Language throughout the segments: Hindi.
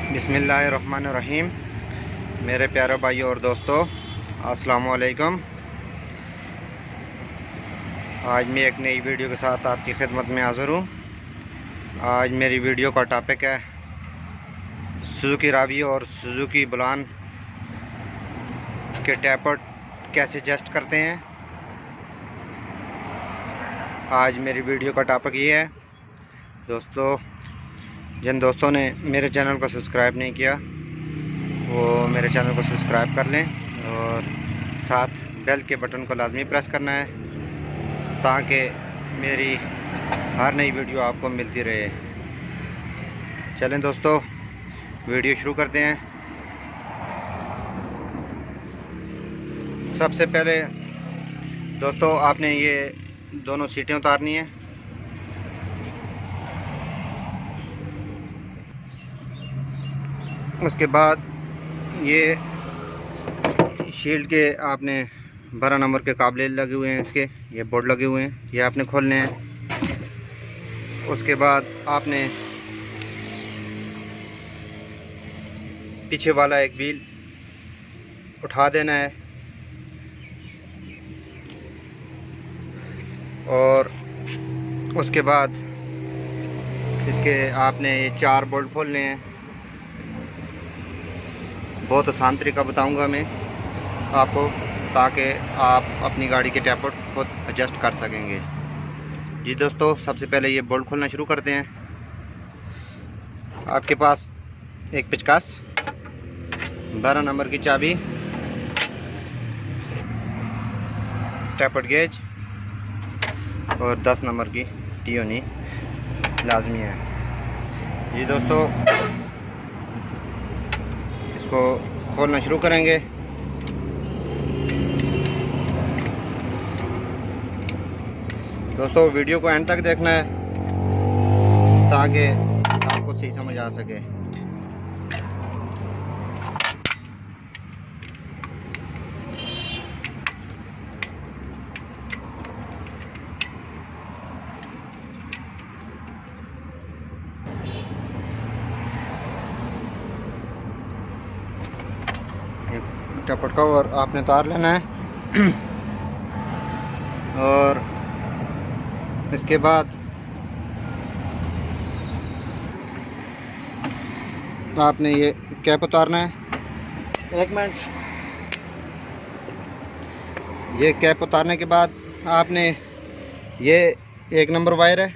बिस्मिल्लाहिर्रहमानिर्रहीम। मेरे प्यारे भाइयों और दोस्तों, अस्सलामुअलैकुम। आज मैं एक नई वीडियो के साथ आपकी खिदमत में हाज़िर हूँ। आज मेरी वीडियो का टॉपिक है सुजुकी रावी और सुजुकी बुलान के टैपर कैसे एडजस्ट करते हैं। आज मेरी वीडियो का टॉपिक ये है दोस्तों, जिन दोस्तों ने मेरे चैनल को सब्सक्राइब नहीं किया वो मेरे चैनल को सब्सक्राइब कर लें और साथ बेल के बटन को लाजमी प्रेस करना है ताकि मेरी हर नई वीडियो आपको मिलती रहे। चलें दोस्तों, वीडियो शुरू करते हैं। सबसे पहले दोस्तों आपने ये दोनों सीटें उतारनी है। उसके बाद ये शील्ड के आपने 12 नंबर के काबले लगे हुए हैं, इसके ये बोर्ड लगे हुए हैं, ये आपने खोलने हैं। उसके बाद आपने पीछे वाला एक व्हील उठा देना है और उसके बाद इसके आपने ये 4 बोल्ट खोलने हैं। बहुत आसान तरीका बताऊंगा मैं आपको ताकि आप अपनी गाड़ी के टैपर खुद एडजस्ट कर सकेंगे। जी दोस्तों, सबसे पहले ये बोल्ट खोलना शुरू करते हैं। आपके पास एक पेचकस, 12 नंबर की चाबी, टैपर गेज और 10 नंबर की टीओनी लाजमी है। जी दोस्तों, इसको खोलना शुरू करेंगे। दोस्तों वीडियो को एंड तक देखना है ताकि आपको सही समझ आ सके। टैपर कवर आपने उतार लेना है और इसके बाद आपने ये कैप उतारना है। एक मिनट, ये कैप उतारने के बाद आपने ये 1 नंबर वायर है,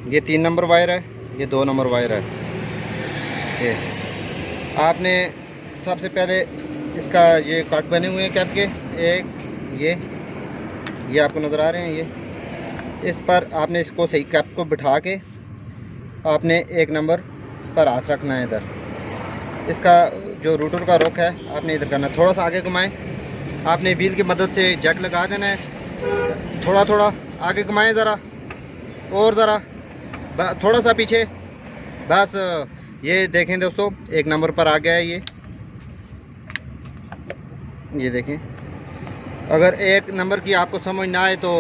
ये 3 नंबर वायर है, ये 2 नंबर वायर है। ये आपने सबसे पहले इसका ये कट बने हुए हैं कैप के, एक ये आपको नज़र आ रहे हैं। ये इस पर आपने इसको सही कैप को बिठा के आपने 1 नंबर पर हाथ रखना है। इधर इसका जो रूटर का रुख है आपने इधर करना है। थोड़ा सा आगे घुमाएं, आपने व्हील की मदद से जैक लगा देना है। थोड़ा थोड़ा आगे घुमाएं, ज़रा और ज़रा थोड़ा सा पीछे, बस। ये देखें दोस्तों, 1 नंबर पर आ गया है। ये देखें। अगर 1 नंबर की आपको समझ ना आए तो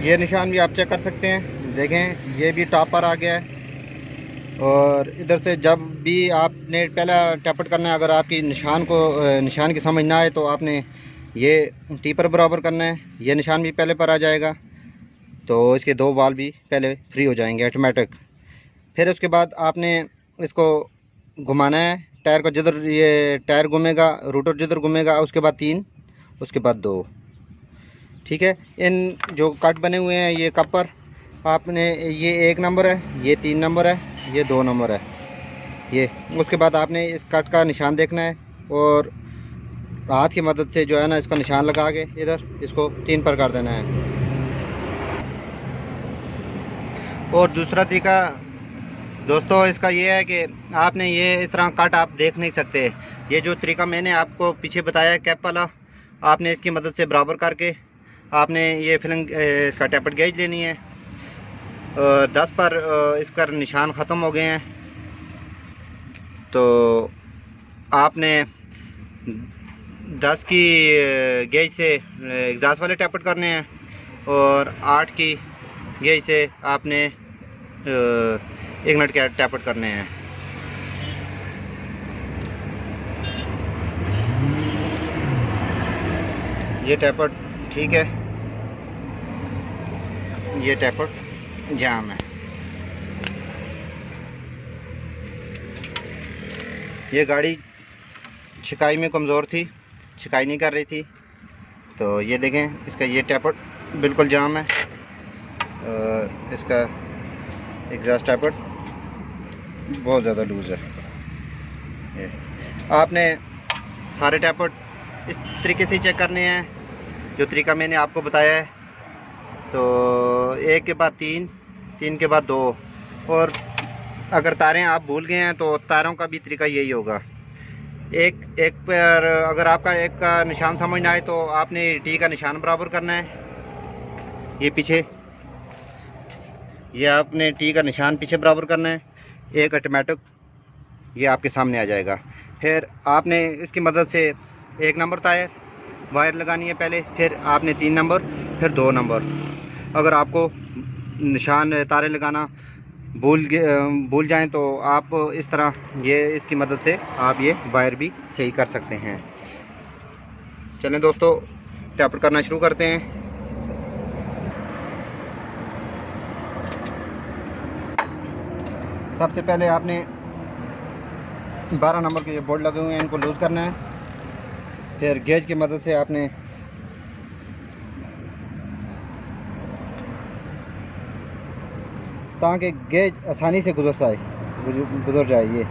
ये निशान भी आप चेक कर सकते हैं। देखें, ये भी टॉप पर आ गया है। और इधर से जब भी आपने पहला टैपट करना है, अगर आपकी निशान की समझ ना आए तो आपने ये टी पर बराबर करना है। ये निशान भी पहले पर आ जाएगा तो इसके 2 वाल भी पहले फ्री हो जाएंगे ऑटोमेटिक। फिर उसके बाद आपने इसको घुमाना है। टायर को जिधर ये टायर घूमेगा, रोटर जिधर घूमेगा, उसके बाद 3, उसके बाद 2। ठीक है। इन जो कट बने हुए हैं ये कप पर आपने ये 1 नंबर है, ये 3 नंबर है, ये 2 नंबर है। ये उसके बाद आपने इस कट का निशान देखना है और हाथ की मदद से जो है ना इसका निशान लगा के इधर इसको 3 पर कर देना है। और दूसरा तरीका दोस्तों इसका ये है कि आपने ये इस तरह कट आप देख नहीं सकते। ये जो तरीका मैंने आपको पीछे बताया कैप वाला, आपने इसकी मदद से बराबर करके आपने ये फिलिंग इसका टैपर गेज लेनी है। 10 पर इसका निशान ख़त्म हो गए हैं तो आपने 10 की गेज से एग्जास्ट वाले टैपट करने हैं और 8 की गेज से आपने 1 मिनट के टैपट करने हैं। ये टैपट ठीक है, ये टैपट जाम है। ये गाड़ी छिकाई में कमज़ोर थी, छिकाई नहीं कर रही थी, तो ये देखें इसका ये टैपट बिल्कुल जाम है। और इसका एग्जॉस्ट टैपट बहुत ज़्यादा लूज़ है। ये आपने सारे टैपट इस तरीके से चेक करने हैं जो तरीका मैंने आपको बताया है। तो 1 के बाद 3, 3 के बाद 2, और अगर तारें आप भूल गए हैं तो तारों का भी तरीका यही होगा। एक पर अगर आपका एक का निशान समझ ना आए तो आपने टी का निशान बराबर करना है। ये पीछे, ये आपने टी का निशान पीछे बराबर करना है। एक ऑटोमेटिक ये आपके सामने आ जाएगा। फिर आपने इसकी मदद से 1 नंबर टायर वायर लगानी है पहले, फिर आपने 3 नंबर, फिर 2 नंबर। अगर आपको निशान तारे लगाना भूल जाएं तो आप इस तरह ये इसकी मदद से आप ये वायर भी सही कर सकते हैं। चलें दोस्तों, टैपट करना शुरू करते हैं। सबसे पहले आपने 12 नंबर के जो बोल्ट लगे हुए हैं इनको लूज़ करना है। फिर गेज की मदद से आपने ताकि गेज आसानी से गुजर जाए। ये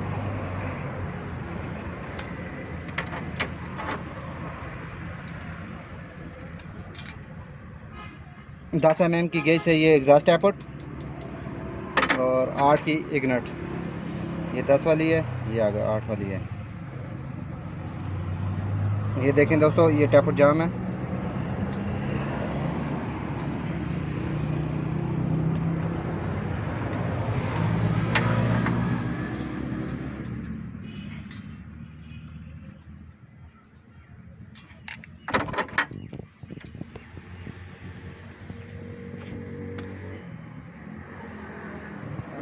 दस mm की गेज से ये एग्जॉस्ट टैपट और 8 की इग्नट, ये 10 वाली है, ये आगे 8 वाली है। ये देखें दोस्तों, ये टैपट जाम है।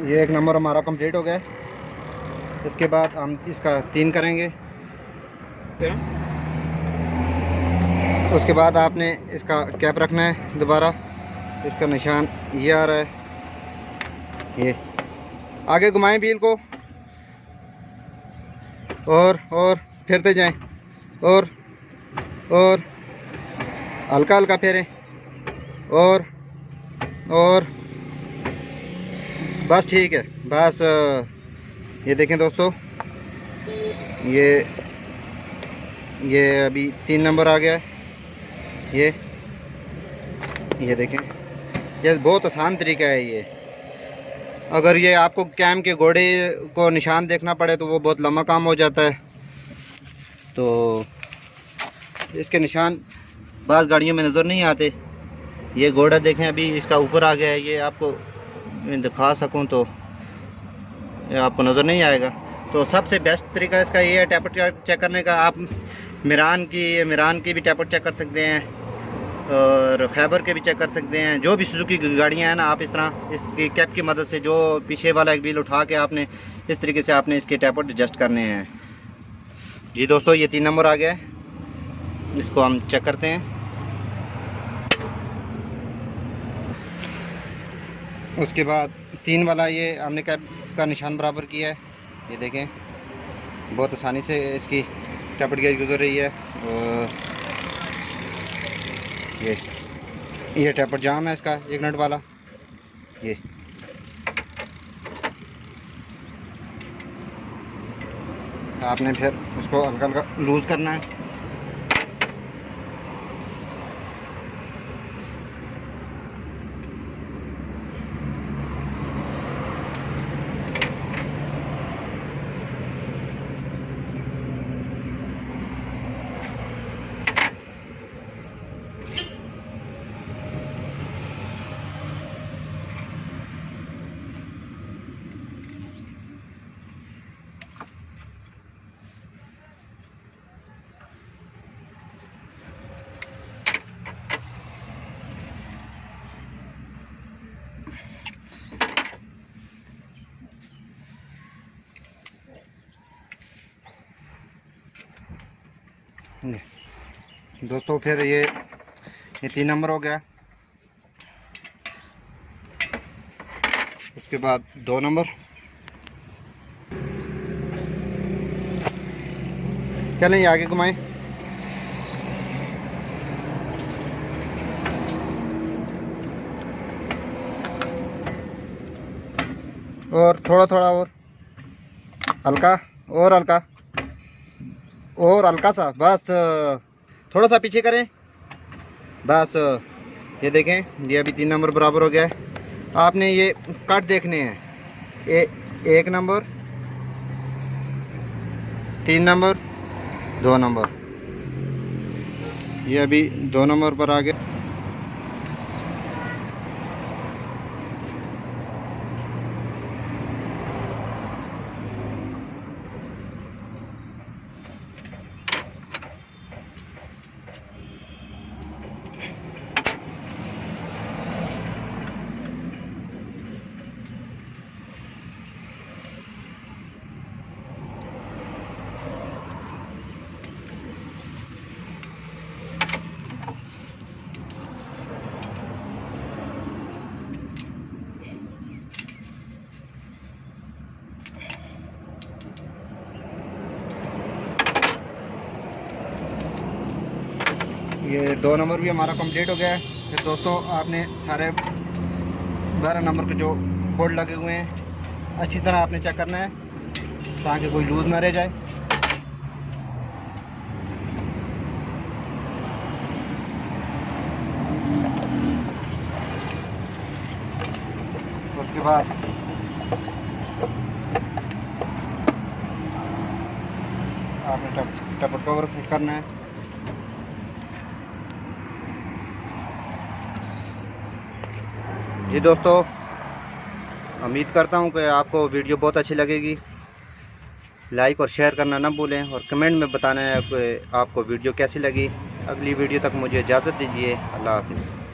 ये 1 नंबर हमारा कंप्लीट हो गया। इसके बाद हम इसका 3 करेंगे। उसके बाद आपने इसका कैप रखना है दोबारा। इसका निशान ये आ रहा है। ये आगे घुमाएं व्हील को और फिरते जाएं और हल्का हल्का फेरें और बस ठीक है। बस ये देखें दोस्तों, ये अभी 3 नंबर आ गया है। ये देखें, ये बहुत आसान तरीका है। ये अगर ये आपको कैम के घोड़े को निशान देखना पड़े तो वो बहुत लंबा काम हो जाता है। तो इसके निशान बाज़ गाड़ियों में नज़र नहीं आते। ये घोड़ा देखें अभी इसका ऊपर आ गया है। ये आपको मैं दिखा सकूं तो ये आपको नज़र नहीं आएगा। तो सबसे बेस्ट तरीका इसका ये है टैपट चेक करने का। आप मिरान की भी टैपट चेक कर सकते हैं और खैबर के भी चेक कर सकते हैं। जो भी सुजुकी की गाड़ियाँ हैं ना, आप इस तरह इसकी कैप की मदद से जो पीछे वाला एक व्हील उठा के आपने इस तरीके से आपने इसके टैपट एडजस्ट करने हैं। जी दोस्तों, ये 3 नंबर आ गया है। इसको हम चेक करते हैं। उसके बाद 3 वाला ये हमने कैप का निशान बराबर किया है। ये देखें, बहुत आसानी से इसकी टैपट गेज गुजर रही है। और ये टैपट जाम है इसका 1 नट वाला। ये आपने फिर उसको हल्का हल्का लूज़ करना है। दोस्तों फिर ये 3 नंबर हो गया। उसके बाद 2 नंबर। चलें आगे घुमाएं। और थोड़ा थोड़ा और हल्का, और हल्का, और हल्का सा, बस थोड़ा सा पीछे करें बस। ये देखें, ये अभी 3 नंबर बराबर हो गया है। आपने ये कट देखने हैं, 1 नंबर, 3 नंबर, 2 नंबर। ये अभी 2 नंबर पर आ गया। ये 2 नंबर भी हमारा कंप्लीट हो गया है। फिर दोस्तों आपने सारे 12 नंबर के जो बोल्ट लगे हुए हैं अच्छी तरह आपने चेक करना है ताकि कोई लूज़ ना रह जाए। उसके बाद आपने टपर कवर फिट करना है। जी दोस्तों, उम्मीद करता हूँ कि आपको वीडियो बहुत अच्छी लगेगी। लाइक और शेयर करना ना भूलें और कमेंट में बताना है कि आपको वीडियो कैसी लगी। अगली वीडियो तक मुझे इजाज़त दीजिए। अल्लाह हाफ़िज़।